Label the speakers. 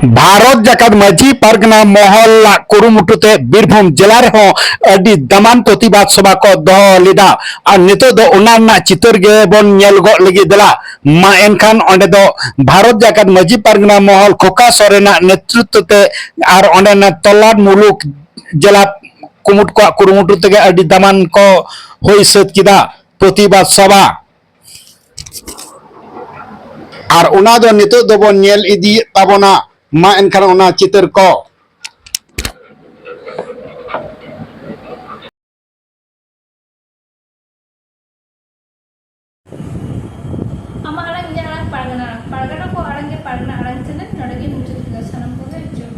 Speaker 1: भारत जाकत माझी पारगना महल कुरुमुटुते बीरभूम जिला रे अडी दमान प्रतिबाद सभा को दो लेदा और नितो दो उना चितर गे बन नेल गो लगी दला मा एनखान ओंडे दो भारत जाकत माझी पारगना महल खोका सोरेना नेतृत्व ते और ओंडे ना तलाड मुलुक जिला कुमुट को कुरुमुटु ते अडी दमान को होई सत किदा प्रतिबाद सभा और उना दो नितो दो बन नेल इदी ताबोना मा एनखान ओना चितर को
Speaker 2: Ama alang jangan pargana, pargana ko alang ke pargana alang cina, nada ke muncul juga sanam ko itu.